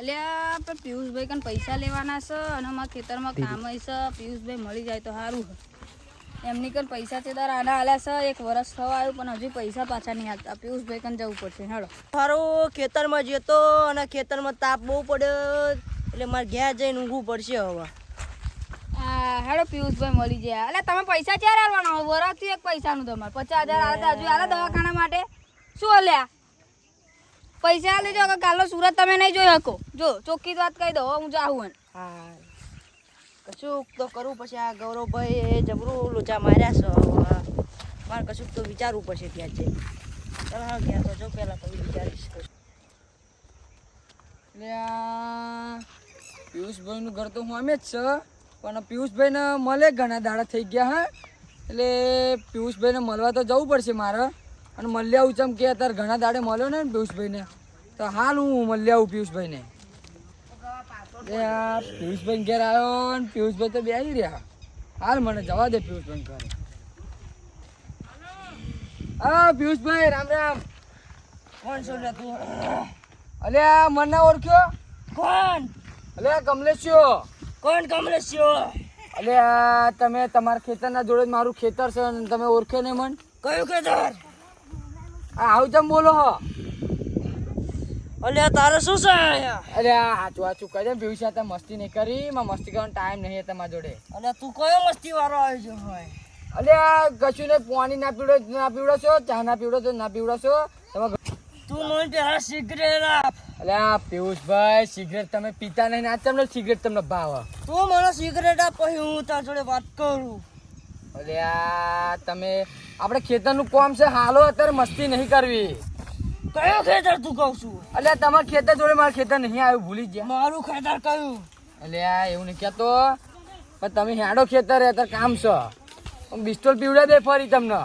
અલ્યા પણ પિયુષભાઈ કન પૈસા લેવાના છે અને મારા ખેતરમાં કામ છે. પિયુષભાઈ મળી જાય તો સારું. એમની કન પૈસા ચેદાર આના આલ્યા છે. 1 વર્ષ થવા આવ્યું પણ હજુ પૈસા પાછા નહીં આવતા. પિયુષભાઈ કન જવું પડશે. હેડો મારો ખેતરમાં જતો અને ખેતરમાં તાપ બહુ પડ્યો એટલે મારે ઘેર જઈને ઊંઘવું પડશે હવે. હેડો પિયુષભાઈ મળી જાય. એટલે તમે પૈસા ક્યારે આલવાના? વરસથી એક પૈસાનું તમારે 50,000 આલતા હજુ આલે દવાખાના માટે શું અલ્યા? પૈસા આલી જો કાલો સુરત તમે નહીં જોઈ શકો. જો ચોખ્ખી વાત કહી દો હું જાઉં. હા કશુંક તો કરવું પછી આ ગૌરવભાઈ જબરું લોચા માર્યા છે હવે મારે કશુંક તો વિચારવું પડશે ત્યાં જઈને. ચાલો હા ઘેર તો જો પહેલાં તો વિચારીશ. પિયુષભાઈનું ઘર તો હું અમે જ છે પણ પિયુષભાઈને મળે ઘણા દાડા થઈ ગયા હા એટલે પિયુષભાઈને મળવા તો જવું પડશે મારે. અને મળી આવું ચમ કે અત્યારે ઘણા દાડે મળ્યો ને પિયુષભાઈને તો હાલ હું મળી આવું પિયુષભાઈને. પિયુષભાઈ ઘેર આવ્યો ને પિયુષભાઈ તો બેસી રહ્યા. હાલ મને જવા દે પિયુષભાઈ ઘરે. હા પિયુષભાઈ રામ રામ. કોણ છો લે તું? અલ્યા મને ઓળખ્યો? કોણ? અલ્યા કમલેશિયો. કોણ કમલેશિયો? અલ્યા તમે તમારા ખેતરના જોડે મારું ખેતર છે અને તમે ઓળખ્યો ને મન? કયું ખેતર? આવું ચમ બોલો હો? અલ્યા તારે શું છે અહીંયા? અલ્યા હાચું કહી દે પિયુષ તમે મસ્તી નહીં કરી. માં મસ્તી કરવાનો ટાઈમ નહીં તમારા જોડે. અલ્યા તું કયો મસ્તી વાળો આવ્યો હોય? અલ્યા કશું ને પાણી ના પીવડો છો, ચા ના પીવડો છો, ના પીવડો છો તમે. તું મને પેલા સિગરેટ આપ. અલ્યા પિયુષભાઈ સિગરેટ તમે પીતા નહીં આ તમને સિગરેટ તમને ભાવ? તું મને સિગરેટ આપ પછી હું તારા જોડે વાત કરું. અલ્યા તમે આપણે ખેતરનું કામ છે હાલો અત્યારે મસ્તી નહીં કરવી. કયું ખેતર તું કહું છું? અલ્યા તમારા ખેતર જોડે મારું ખેતર નહીં આવ્યું ભૂલી ગયા. મારું ખેતર કયું? અલ્યા એવું નહીં કહેતો પણ તમે હેડો ખેતર અત્યારે કામ છે. બિસ્ટોલ પીવડા દે ફરી તમને.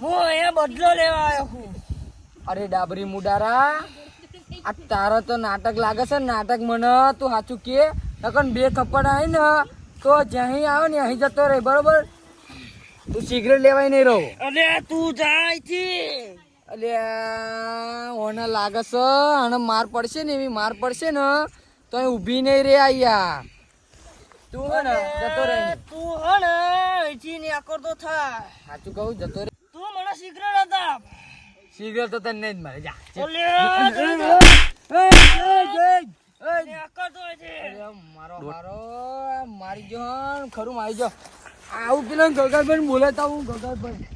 હું અહીંયા બદલો લેવા આવ્યો છું. અરે ડાબરી મુડારા આ તારા તો નાટક લાગે છે. નાટક મને તું સાચું કે નકર 2 થપ્પડ આવી ને તો જ્યાં આવે ને અહીં જતો રહે બરોબર. તું સિગરેટ લેવાય નહીં રહો. અરે તું જાય છે. અલ્યા ઓને લાગે છે અને માર પડશે ને એવી માર પડશે ને તો અહીં ઊભી નહીં રે આયા. તું હે ને જતો રહે. તું હે ને અહીંથી ને આકર તો થાય. સાચું કહું જતો રહે. તું મને સિગરેટ હતા. સિગરેટ તો તને નહીં જ મારે જા. મારી જો ખરું મારી જો આવું પેલા ગગનભાઈ બોલે તો હું ગગનભાઈ.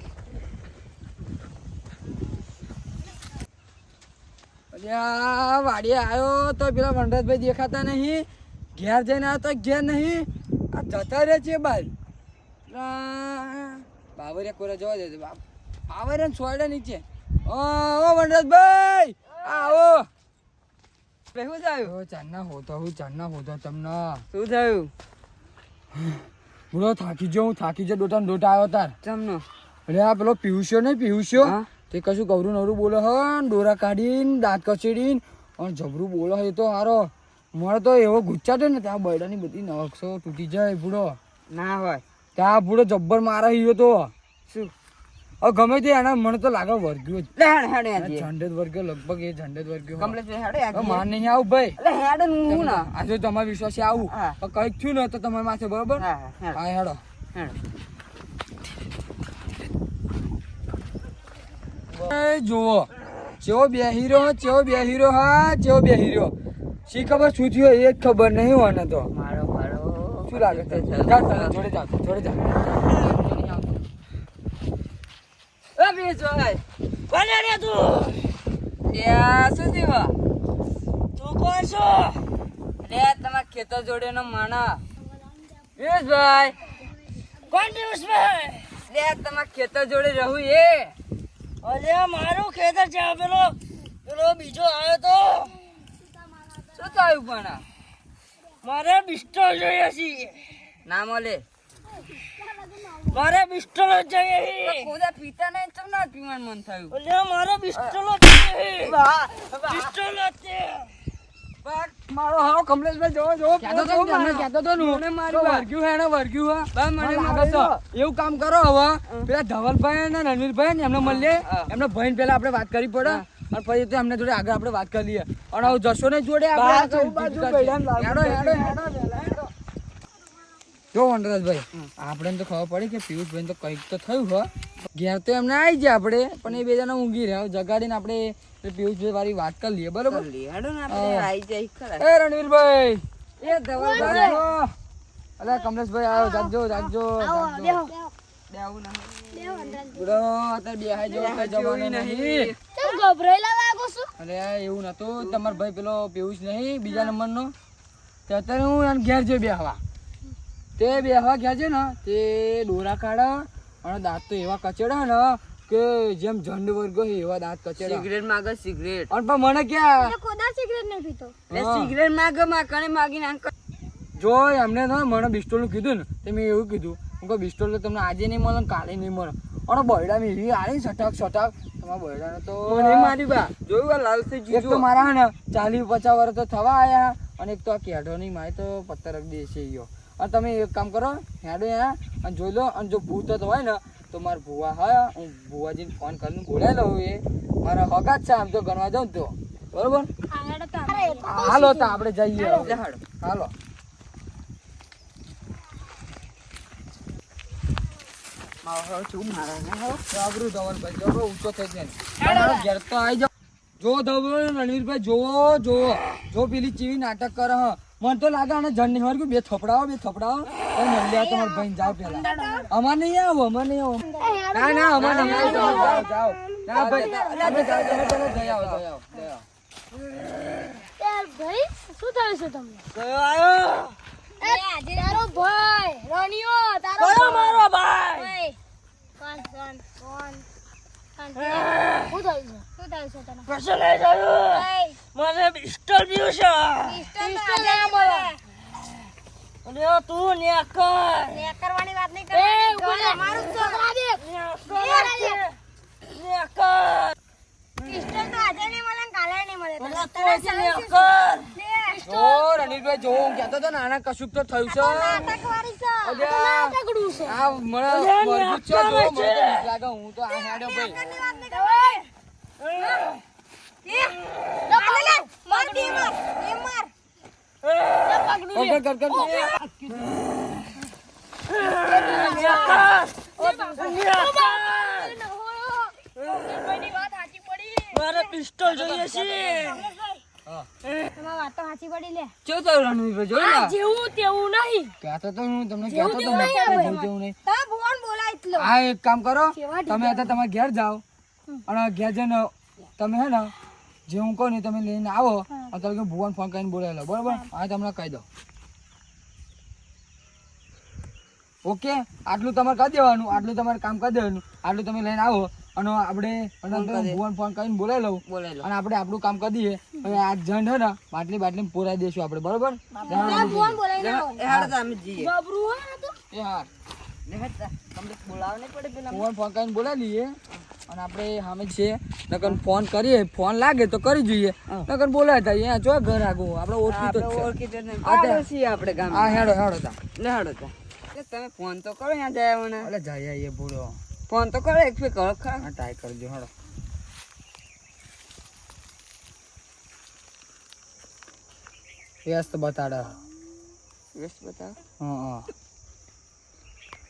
અલ્યા વાડીએ આવ્યો તો પેલા વનરાજભાઈ દેખાતા નહીં. ઘેર જઈને આવ્યો તો ઘેર નહીં. આ જતા રહે છે બાર. બાવરિયા કોરા જવા દે બાવરિયા છોડે નીચે. ઓ વનરાજભાઈ આવો. શું થયું? ચાંદના હોતો તમને શું થયું? બોલો થાકી જો ડોટા ડોટા આવ્યો તાર ચમનો. અરે આ પેલો પિયુષ્યો ને પિયુષ્યો તે કશું ગવરું નવરું બોલે હ ડોરા કાઢીને દાંત કચેડીને અને જબરું બોલે એ તો હારો. મારે તો એવો ગુચ્છા ને ત્યાં બૈડાની બધી નવક્ષો તૂટી જાય ભૂડો. ના હોય ત્યાં ભૂડો જબ્બર મારા હીરો તો શું હવે ગમે તે એના મને તો લાગે વર્ગ્યો જ. ઝંડેજ વર્ગ્યો લગભગ એ ઝંડેજ વર્ગ્યો માન નહીં આવું ભાઈ. આજે તમારા વિશ્વાસે આવું કઈક થયું ને તો તમારી માથે બરોબર. હા હેડો. જુઓ ચેવો બેહીરો હા ચેવો બેહીરો. શી ખબર શું થયું એ જ ખબર નહીં હોય તો. શું લાગે છે? જોડે જા. તમારા ખેતર જોડે નો માણા. પિયુષભાઈ કોણ? પિયુષભાઈ તમારા ખેતર જોડે રહું એ. અરે મારું ખેતર છે. પેલો બીજો આવ્યો તો શું થયું? પણ મારે પિસ્તોલ જોઈએ છે. ના મળે. મારે પિસ્તોલ જોઈએ. ખોદા પીતા નહીં તો ના પીવાનું મન થયું. અરે મારે પિસ્તોલ જોઈએ. પિસ્તોલ છે. મારો હાવ કમલેશભાઈ જો કહેતો તો મને મારી વર્ગ્યું હે મને લાગે છે. એવું કામ કરો હવે પેલા ધવલભાઈ ને રણવીરભાઈ ને એમને મળીએ. એમનો ભાઈ પેલા આપણે વાત કરી પડે. અને પછી તો એમને જોડે આગળ આપણે વાત કરી લઈએ અને હવે જશો ને જોડે આપણે આગળ હેડો, હેડો, હેડો. જો વનરાજભાઈ આપણે તો ખબર પડી કે પિયુષભાઈ તો કંઈક તો થયું હો. ઘેર તો એમને આવી જાય આપણે, પણ એ બે જણા ઊંઘી રહ્યા. જગાડીને આપણે પિયુષભાઈ વાળી વાત કરી લઈએ, બરોબર? એ રણવીરભાઈ, એ ધવલભાઈ, અલા કમલેશભાઈ આવો, જાગજો જાગજો જાગજો. બુડો અત્યારે બેહાઈ જવો કઈ જવાનું નહીં. અરે એવું નતું, તમારો ભાઈ પેલો પિયુષ નહીં બીજા નંબરનો, તે અત્યારે હું એને ઘેર જઈ બેહવા. તે બેહવા ગયા છે ને તે દોરા કાઢા અને દાંત તો એવા કચેડા ને કે જેમ ઝંડ વર્ગો એવા દાંત કચેડા. સિગરેટ માંગે સિગરેટ. અને પણ મને ક્યાં સિગરેટ માંગે માકણે માગીને આમ કર. જો એમને તો મને બિસ્ટોલનું કીધું ને તે મેં એવું કીધું કે બિસ્ટોલ તો તમને આજે નહીં મળે ને કાલે નહીં મળે. અને બૈડા મેં એવી આલી સટક સટક તમારા બૈડાને તો મારી બા જોયું લાલથી એક તો મારા હે ને 40-50 વર્ષ તો થવા આયા અને એક તો આ કેઢોની માય તો પત્તર રખ દેશે ગયો. અને તમે એક કામ કરો, હેડો અહીંયા અને જોઈ લો, અને જો ભૂત તો હોય ને તો મારા ભુવા હા, હું ભુવાજીને ફોન કરીને બોલાવી લઉં. એ મારા હગા જ છે આમ તો ગણવા જાઉં તો, બરોબર? હાલો તો આપણે જઈએ. હાલો. આબરૂ ધવલભાઈ જો ઊંચો થઈ જાય ને. તમારો ઘેર તો આવી જાઓ. જો ધવલ રણવીરભાઈ જોવો જોવો જો પેલી ચીવી નાટક કરે હ. મને તો લાગે આને જણ નહીં વાળ્યું. બે થપડાવો તમે મળ્યા તમારા ભાઈ જાઓ પેલા. અમાર નહીં આવો, અમાર નહીં આવો. ના ના અમાર નહીં આવો. જાઓ જાઓ. ના ભાઈ તમે જાઓ, તમે પેલા જઈ આવો, જઈ આવો, જઈ આવો. ભાઈ શું થયું છે તમને? કયો આયો? તારો ભાઈ રણિયો, તારો કયો મારો ભાઈ? કોણ શું થયું છે? શું થયું છે તને? કશું નહીં થયું. મને પિસ્તોલ પીવું છે. પિસ્તોલ ના મળે. અરે તું નેકર. કરવાની વાત નહીં કરવાની. મારું છોકરા દે. નેકર. પિસ્તોલ તો આજે નહીં મળે ને કાલે નહીં મળે. મને તું જ નેકર. જો રણવીરભાઈ જો હું કહેતો હતો ને આના કશુંક તો થયું છે. નાટકવાળી છે. અલ્યા, નાટકડું છે. આ મને વર્ગું જ છે. જો મને તો બીક લાગે. હું તો આ હેડ્યો ભાઈ. માર દે માર. એ માર. કર, કર, કર. મારે પિસ્તોલ જોઈએ છે. હા. તમારી વાત તો સાચી પડી લે. કેવું થયું રણવીરભાઈ? જોઈ લે. જેવું તેવું નહીં. કહેતો તો હું તમને કહેતો તો જેવું ને, તેવું જેવું તેવું નહીં. તા ભગવાન બોલાય એટલો. આ એક કામ કરો, કેવા તમે અત્યારે તમારા ઘેર જાઓ અને ઘેર જઈને તમે હે ને જે હું કહું ને તમે લઈને આવો અને તમે ભુવન ફોન કરીને બોલાવી લો, બરોબર? હા તમને કહી દો. ઓકે, આટલું તમારે કરી દેવાનું, આટલું તમારે કામ કરી દેવાનું, આટલું તમે લઈને આવો અને આપણે ભુવન ફોન કરીને બોલાવી લઉં બોલાવી લો. અને આપણે આપણું કામ કરી દઈએ. હવે આ જણ હે ને બાટલી પોરાઈ દઈશું આપણે, બરોબર? ભગવાન બોલાય ના એ હાડ તો અમે જઈએ. બાબરું હોય ને તો. એ હા, લે હેડતા. તમને બોલાવ નહીં પડે પેલા. ફોન કરીને બોલાવી લઈએ અને આપણે સામે છે નકર ફોન કરીએ, ફોન લાગે તો કરી જોઈએ, નકર બોલાય થાય અહીંયા જો ઘર આગું આપણે ઓળખી તો જ છે. પાડોશી આપણે ગામ. હા હેડો હેડો તા. લે હાડો તા. તમે ફોન તો કરો ત્યાં જાય મને. અલે જાય એ ભૂલો. ફોન તો કરો એક ફેર કરો ખરા. હા ટ્રાય કરજો હેડો. વ્યસ્ત બતાડે. વ્યસ્ત બતાવો. હા હા.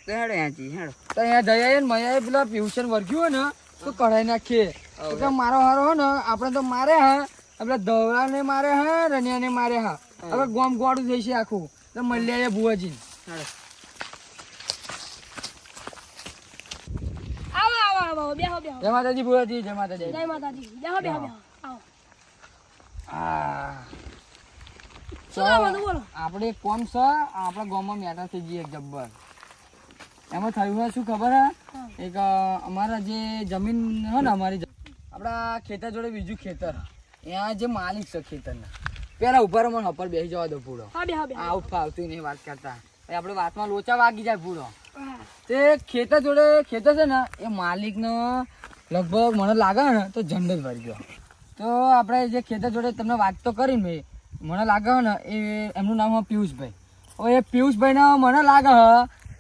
તો હેડો ત્યાં જઈએ હેડો. તો અહીંયા જઈ આવીએ ને મયા પેલા ટ્યુશન વર્ગ્યું હોય ને તો કઢાઈ નાખીએ. એટલે મારો હારો હોય ને આપણે તો મારે હા, આપણે ધવલાને મારે હા, રનિયાને મારે હા. હવે ગોમ ગોળું જઈશે આખું. તો મળ્યા ભુવાજી. હેડો. આવો આવો આવો બેહો બેહો. જય માતાજી ભુવાજી, જય માતાજી. જય માતાજી. બેહો બેહો બેહો. આવો. હા. શું કામ હતું બોલો? આપણે એક કોમ છે, આપણા ગામમાં મેટર થઈ ગઈ એક જબ્બર. એમાં થયું હોય શું ખબર હે? એક અમારા જે જમીન હે ને અમારી આપણા ખેતર જોડે બીજું ખેતર, ત્યાં જે માલિક છે ખેતરના, પેલા ઉપર મને હપર બેસી જવા દો પૂરો. હા બેહો બેહો. આવું ફાવતું નહીં વાત કરતા. પછી આપણે વાતમાં લોચા વાગી જાય પૂરો. હા. તે ખેતર જોડે ખેતર છે ને એ માલિકનો લગભગ મને લાગે ને તો ઝંડ જ ભરી ગયો. તો આપણે જે ખેતર જોડે તમને વાત તો કરી મેં, મને લાગે ને એ એમનું નામ છે પિયુષભાઈ. હવે એ પિયુષભાઈને મને લાગે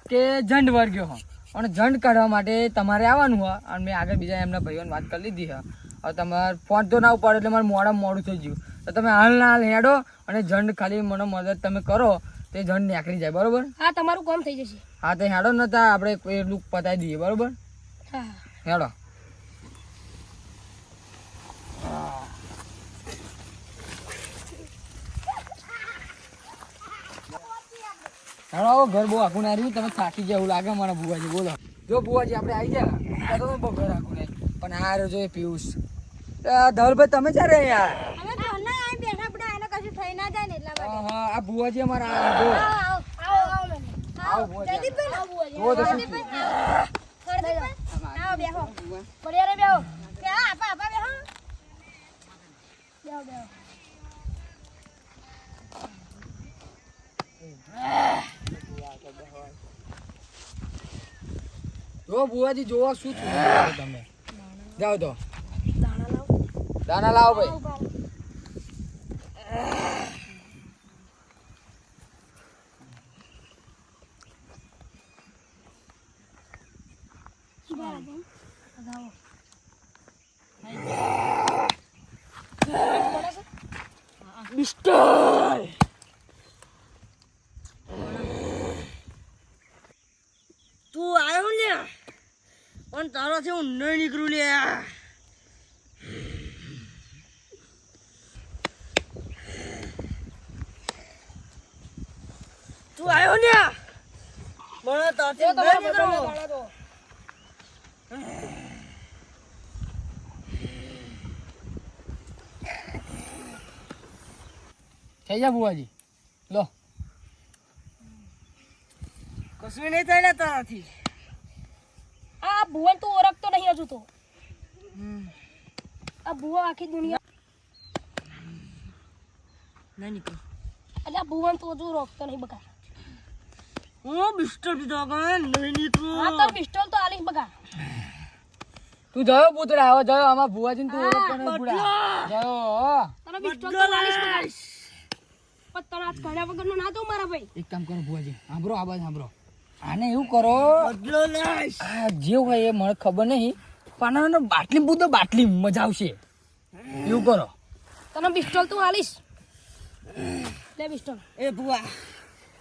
કે ઝંડ વર્ગ્યો હો અને ઝંડ કાઢવા માટે તમારે આવવાનું હોય. અને મેં આગળ બીજા એમના ભાઈઓને વાત કરી લીધી છે હવે તમારે ફોન તો ના ઉપાડો એટલે મારે મોડું થઈ ગયું. તો તમે હાલ ના હાલ હેડો અને જંડ ખાલી મને મદદ તમે કરો તે જંડ નીકળી જાય બરોબર. હા તમારું કામ થઈ જશે. હા તો હેડો નતા આપણે એટલું પતાવી દઈએ બરોબર. હા હેડો. હેડો આવો ઘર બહુ આખું ના રહ્યું તમે થાકી જાય એવું લાગે મારા બુવાજી. બોલો જો બુવાજી આપણે આવી ગયા તો બહુ ઘર આખું નહીં પણ આ રહ્યો જો એ પિયુષ. ધવલભાઈ તમે ક્યારે યાર? અમે તો ના આઈ બેઠા પડે આને કશું થઈ ના જાય ને એટલા માટે. હા આ બુવાજી અમારા આ જો આવો બુવાજી. જયદીપભાઈ આવો બુવાજી. જો તો શું જયદીપભાઈ આવો બેહો. પડ્યા રે બેહો. બેહો આપા બેહો. બેહો બેહો. જો બુવાજી જોવો શું થયું તમે. જાઓ તો દાણા લાવ. દાના લાવો ભાઈ. તું આવ્યો ને પણ તારાથી હું નહીં નીકળું લે. તું આવ્યો ને મને તારાથી નહીં નીકળું. થઈ જા બુવાજી લો. કશું નહીં થાય ને તારાથી. આ ભુવન તું ઓળખતો નહીં હજુ તો. આ ભુવો આખી દુનિયા નહીં નીકળ. એટલે આ ભુવન તું હજુ રોકતો નહીં બકા. હું બિસ્ટર પીધો નહીં નીકળું. હા તાર પિસ્તોલ તો આલીશ બકા. તું જયો પુતળા હવે જયો આમાં બુવાજી તું ઓળખતો નહીં બુડા જયો. તારો પિસ્તોલ તો આલીશ બકા. પણ તને આજ કાઢ્યા વગરનો ના દઉં મારા ભાઈ. એક કામ કરો બુવાજી સાંભળો આ બાજુ સાંભળો. આને એવું કરો બદલો લઈશ. આ જે હોય એ મને ખબર નહીં પણ આને બાટલી પૂછો બાટલી મજા આવશે એવું કરો. તને પિસ્તોલ તું આલીશ. લે પિસ્તોલ. એ બુઆ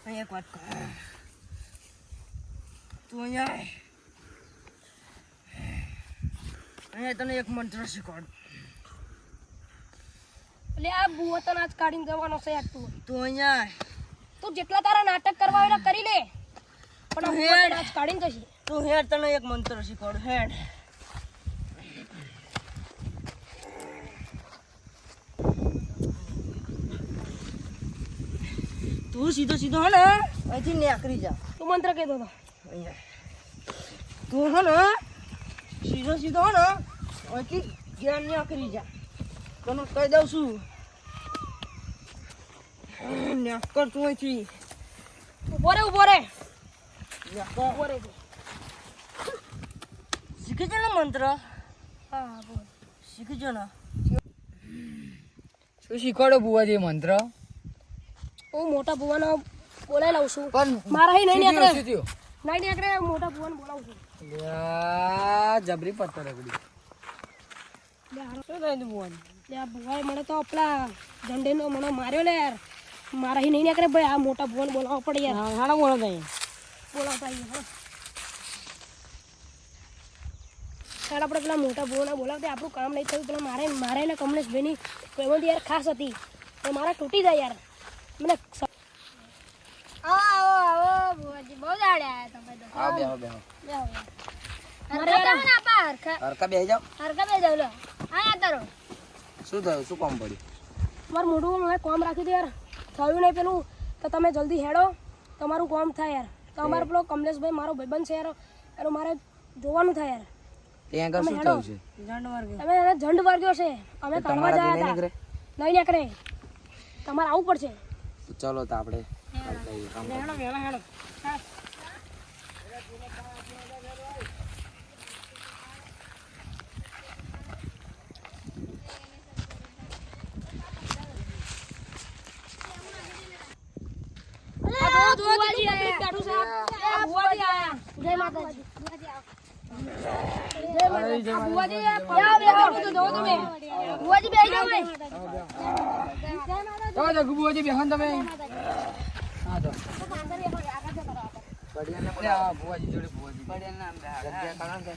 અહીંયા એક વાત કર. તું અહીંયા આય. અહીંયા તને એક મંત્ર શીખવાડું. એટલે આ ભુવો તને આજ કાઢીને જવાનો છે યાર તું. તું અહીંયા આય. તું જેટલા તારા નાટક કરવા હોય એટલા કરી લે. પણ આ ભુવો તને આજ કાઢીને જશે. તું હેડ તને એક મંત્ર શીખવાડું. હેડ. તું સીધો સીધો હે ને અહીંથી નીકળી જા. તું મંત્ર કહેતો હતો. અહીંયા તું હે ને સીધો સીધો હે ને અહીંથી ઘેર નીકળી જા. તને કહી દઉં છું. નેકર તું અહીંથી. ઉભો રે ઉભો રે. નેકર. ઉભો રે તું. શીખી છે ને મંત્ર? હા બોલ. શીખી છે ને? શું શીખવાડો બુવાજી એ મંત્ર? હું મોટા ભુવાનો બોલાવી લાવું છું. પણ મારા અહીં નહીં શું થયું, નીકળે. શું થયું? નહીં નીકળે મોટા ભુવાને બોલાવું છું. યા, જબરી પત્તર રગડી. લે હારો. શું થાય તું બોલ? લે આ ભુવાએ મને તો પેલા ઝંડેનો મને માર્યો લે યાર. મારા અહીં નહીં નીકળે ભાઈ. આ મોટા ભુવાને બોલાવવો પડે યાર. હાડા બોલો તઈ. બોલાવતા આવીએ હા. ચાલ આપણે પેલા મોટા ભુવાને બોલાવતા આપણું કામ નહીં થયું. પેલા મારે ને કમલેશભાઈની પેમેન્ટ યાર ખાસ હતી. તો મારા તૂટી જાય યાર. મને આવો આવો ભુવાજી બહુ દાડે આયા તમે તો. આવો બેહો બેહો. હરકા બેહી જાઓ. શું થયું, શું કામ પડ્યું? મારું મોઢું મેં કોમ રાખ્યું હતું યાર. થયું નહીં પેલું તો તમે જલ્દી હેડો. તમારું કામ થાય યાર. તો અમારો પેલો કમલેશભાઈ મારો ભાઈબંધ છે યાર. એનું મારે જોવાનું થાય યાર. ત્યાં આગળ શું હેડો. થયું છે? તમે એને ઝંડ વર્ગ્યો છે. અમે કાઢવા તમારા ગયા નહીં હતા. નહીં નીકળે. તમારે આવવું પડશે. તો ચલો તો આપણે કામ કરીએ. હેડો હેડો હેડો. હા. જય માતાજી. બુવાજી જાઓ બેહો તો જો તમે બુવાજી બેહી જાઓ ભાઈ તો જગુ બુવાજી બેહન તમે હા તો બઢિયા ને બોલા બુવાજી જોડે બુવાજી બઢિયા નામ બે જગ્યા કાઢો ને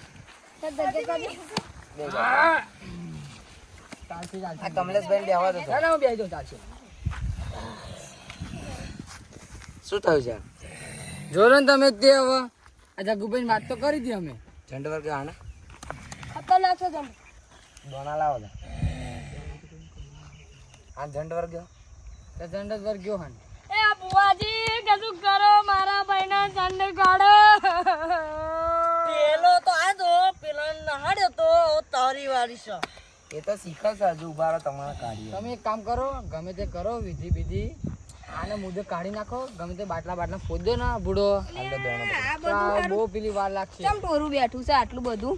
ચાલશે ચાલશે આ કમલેશભાઈ બેહવા દો ના ના હું બેહી જાઉં ચાલશે શું થયું છે જોરો ને તમે તે હવે આ જગુભાઈ વાત તો કરી હતી અમે ઝંડ વર્ગ આને ખતરનાક છે તમે દોણા લાવો દે આ ઝંડ વર્ગ તો જંડત વર ગયો હન એ આ બુવાજી કશું કરો મારા ભાઈના ચંડ કાઢો પેલો તો આ જો પેલો નહાડ્યો તો તારી વારી છે એ તો શીખે છે હજુ ઉભા રહો તમારા કાઢીએ તમે એક કામ કરો ગમે તે કરો વિધિ વિધિ આને મુદ્દે કાઢી નાખો ગમે તે બાટલા ફોદો ને બુડો આ બધું બહુ પેલી વાર લાગશે કેમ ટોરું બેઠું છે આટલું બધું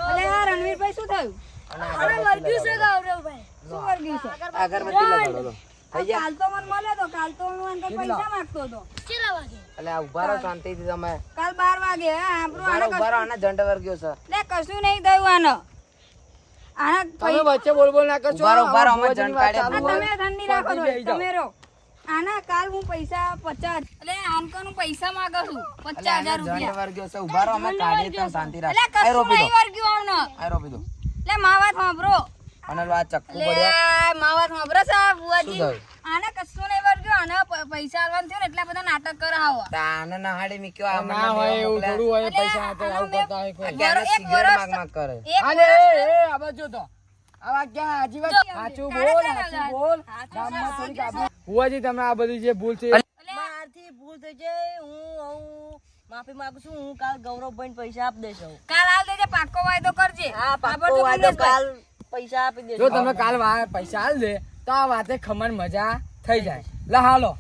અલે આ રણવીરભાઈ શું થયું વર્ગ્યું છે ગૌરવભાઈ શું વર્ગ્યું છે અગરબત્તી લગાડો લો કાલ તો મને મળ્યો તો કાલ તો હું એને પૈસા માંગતો હતો કેટલા વાગે એટલે આ ઉભા રહો શાંતિથી તમે કાલ 12 વાગે આપણું આને ઉભા રહો આના ઝંડ વર્ગ્યો છે લે કશું નહીં થયું આને આના તમે વચ્ચે બોલ ના કરશો ઉભા રહો, અમે ભુવાજીની વાત જણ ચાલુ તમે હોય. ધનની રાખો છો બેહી જાઓ. તમે રહો આના કાલ હું પૈસા 50 એટલે આનકોનું પૈસા માંગુ છું 50000 ઝંડ રૂપિયા વર્ગ્યો છે ઉભા રહો અમે કાઢીએ તમે શાંતિ એટલે રાખો આ કશું રોપી દો નહીં વર્ગ્યું આવને આ રોપી દો એટલે માવાત સાંભળો અને લો આ ચક્કુ લે પડ્યા માવાત સાંભળો છે બુવાજી શું થયું? આને કશું નહીં વર્ગ્યું આને પૈસા આલવાનું થયું ને એટલા બધા નાટક કરાવો તાને નહાડી મીક્યો આ ના હોય એવું થોડું હોય પૈસા હાથે આવું કરતા હોય કોઈ ક્યારે એક સિગરેટ વરસ માગ માગ કરે એક આને એ આ બાજુ તો આવા ક્યાં હાચી વાત સાચું બોલ સાચું બોલ ગામમાં થોડીક આબરૂ ભુવાજી તમે આ બધી જે ભૂલ છે મારથી ભૂલ થઈ જાય હું માફી માંગુ છું હું કાલ ગૌરવભાઈ પૈસા આપી દઈશ કાલ આલ દેજે પાક્કો વાયદો કરજે હા આ પાક્કો બધું વાયદો કમલેશભાઈ. કાલ પૈસા આપી દઈશ જો તમે કાલ પૈસા આલ દે તો આ વાતે ખમણ મજા થઈ જાય લા હાલો